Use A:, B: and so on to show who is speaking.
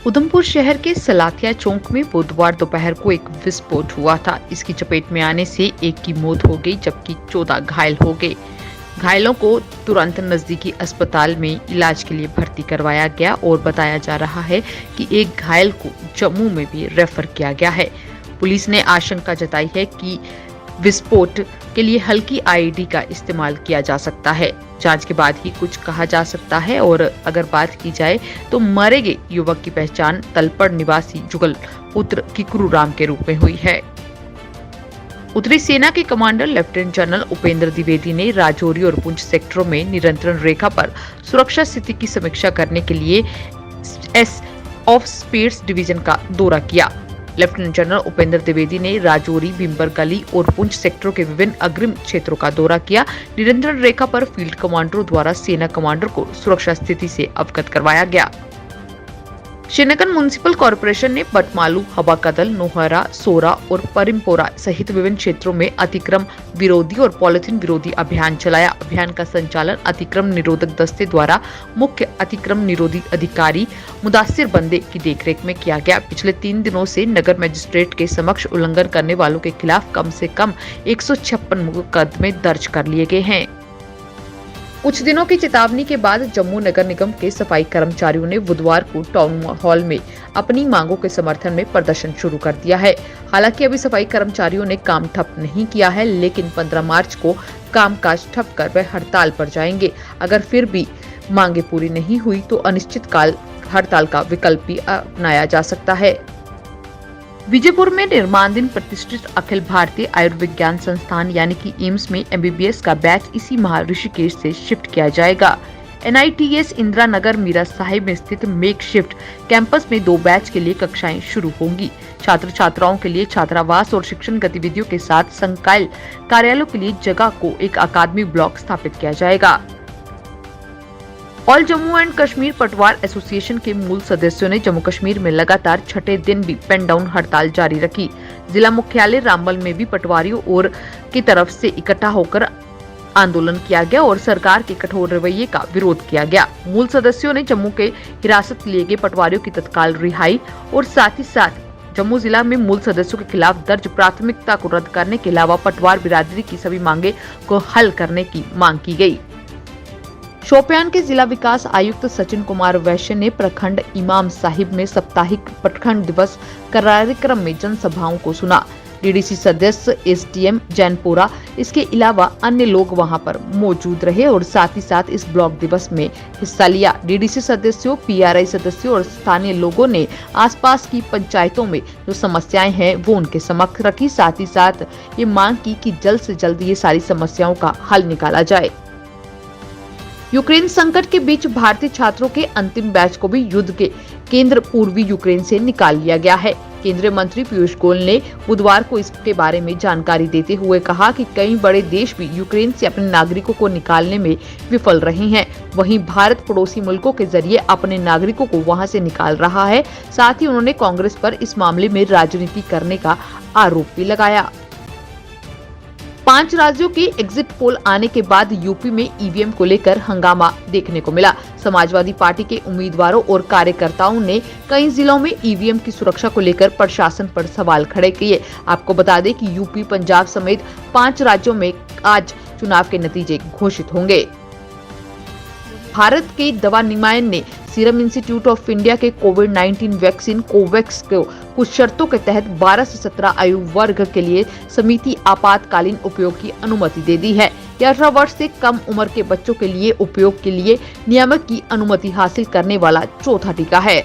A: उधमपुर शहर के सलाथिया चौक में बुधवार दोपहर को एक विस्फोट हुआ था। इसकी चपेट में आने से एक की मौत हो गई जबकि 14 घायल हो गए। घायलों को तुरंत नजदीकी अस्पताल में इलाज के लिए भर्ती करवाया गया और बताया जा रहा है कि एक घायल को जम्मू में भी रेफर किया गया है। पुलिस ने आशंका जताई है कि विस्फोट के लिए हल्की आईईडी का इस्तेमाल किया जा सकता है। जांच के बाद ही कुछ कहा जा सकता है। और अगर बात की जाए तो मरे गए युवक की पहचान तलपड़ निवासी जुगल पुत्र किकरू राम के रूप में हुई है। उत्तरी सेना के commander lieutenant general Upendra Dwivedi ने राजौरी और पुंछ सेक्टरों में नियंत्रण रेखा पर सुरक्षा स्थिति की समीक्षा करने के लिए एस ऑफ स्पेयर्स डिवीजन का दौरा किया। लेफ्टिनेंट जनरल उपेंद्र द्विवेदी ने राजौरी, भीमबर गली और पुंछ सेक्टरों के विभिन्न अग्रिम क्षेत्रों का दौरा किया। नियंत्रण रेखा पर फील्ड कमांडरों द्वारा सेना कमांडर को सुरक्षा स्थिति से अवगत करवाया गया। श्रीनगर म्युनिसिपल कॉर्पोरेशन ने बटमालू, हवा कदल, नोहरा, सोरा और परिमपोरा सहित विभिन्न क्षेत्रों में अतिक्रम विरोधी और पॉलिथीन विरोधी अभियान चलाया। अभियान का संचालन अतिक्रम निरोधक दस्ते द्वारा मुख्य अतिक्रम निरोधी अधिकारी मुदासिर बंदे की देखरेख में किया गया। पिछले 3 दिनों से नगर मजिस्ट्रेट के समक्ष उल्लंघन करने वालों के खिलाफ कम से कम 156 मुकदमे दर्ज कर लिए गए हैं। कुछ दिनों की चेतावनी के बाद जम्मू नगर निगम के सफाई कर्मचारियों ने बुधवार को टाउन हॉल में अपनी मांगों के समर्थन में प्रदर्शन शुरू कर दिया है। हालांकि अभी सफाई कर्मचारियों ने काम ठप नहीं किया है, लेकिन 15 मार्च को कामकाज ठप कर वह हड़ताल पर जाएंगे। अगर फिर भी मांगे पूरी नहीं हुई तो अनिश्चितकाल हड़ताल का विकल्प भी अपनाया जा सकता है। विजयपुर में निर्माणाधीन प्रतिष्ठित अखिल भारतीय आयुर्विज्ञान संस्थान यानी कि एम्स में एमबीबीएस का बैच इसी माह ऋषिकेश से शिफ्ट किया जाएगा। NITS इंदिरा नगर मीरा साहिब में स्थित मेक शिफ्ट कैंपस में 2 बैच के लिए कक्षाएं शुरू होंगी। छात्र छात्राओं के लिए छात्रावास और शिक्षण गतिविधियों के साथ संकाय कार्यालयों के लिए जगह को एक अकादमी ब्लॉक स्थापित किया जाएगा। ऑल जम्मू एंड कश्मीर पटवार एसोसिएशन के मूल सदस्यों ने जम्मू कश्मीर में लगातार छठे दिन भी पेन डाउन हड़ताल जारी रखी। जिला मुख्यालय रामबन में भी पटवारियों और की तरफ से इकट्ठा होकर आंदोलन किया गया और सरकार के कठोर रवैये का विरोध किया गया। मूल सदस्यों ने जम्मू के हिरासत लिए गए पटवारियों की तत्काल रिहाई और साथ ही साथ जम्मू जिला में मूल सदस्यों के खिलाफ दर्ज प्राथमिकता को रद्द करने के अलावा पटवार बिरादरी की सभी मांगे को हल करने की मांग की गई। शोपियान के जिला विकास आयुक्त सचिन कुमार वैश्य ने प्रखंड इमाम साहिब में साप्ताहिक प्रखंड दिवस कार्यक्रम में जनसभाओं को सुना। डीडीसी सदस्य SDM जैनपुरा इसके अलावा अन्य लोग वहां पर मौजूद रहे और साथ ही साथ इस ब्लॉक दिवस में हिस्सा लिया। डीडीसी सदस्यों, PRI सदस्यों और स्थानीय लोगों ने आसपास की पंचायतों में जो समस्याएं हैं वो उनके समक्ष रखी। साथ ही साथ ये मांग की कि जल्द से जल्द ये सारी समस्याओं का हल निकाला जाए। यूक्रेन संकट के बीच भारतीय छात्रों के अंतिम बैच को भी युद्ध के केंद्र पूर्वी यूक्रेन से निकाल लिया गया है। केंद्रीय मंत्री पीयूष गोयल ने बुधवार को इसके बारे में जानकारी देते हुए कहा कि कई बड़े देश भी यूक्रेन से अपने नागरिकों को निकालने में विफल रहे हैं। वहीं भारत पड़ोसी मुल्कों के जरिए अपने नागरिकों को वहां से निकाल रहा है। साथ ही उन्होंने कांग्रेस पर इस मामले में राजनीति करने का आरोप भी लगाया। 5 राज्यों के एग्जिट पोल आने के बाद यूपी में ईवीएम को लेकर हंगामा देखने को मिला। समाजवादी पार्टी के उम्मीदवारों और कार्यकर्ताओं ने कई जिलों में ईवीएम की सुरक्षा को लेकर प्रशासन पर सवाल खड़े किए। आपको बता दें कि यूपी, पंजाब समेत 5 राज्यों में आज चुनाव के नतीजे घोषित होंगे। भारत के दवा निगम ने सीरम इंस्टीट्यूट ऑफ इंडिया के कोविड-19 वैक्सीन कोवैक्स को कुछ शर्तों के तहत 12 से 17 आयु वर्ग के लिए समिति आपातकालीन उपयोग की अनुमति दे दी है। यह 18 वर्ष से कम उम्र के बच्चों के लिए उपयोग के लिए नियामक की अनुमति हासिल करने वाला चौथा टीका है।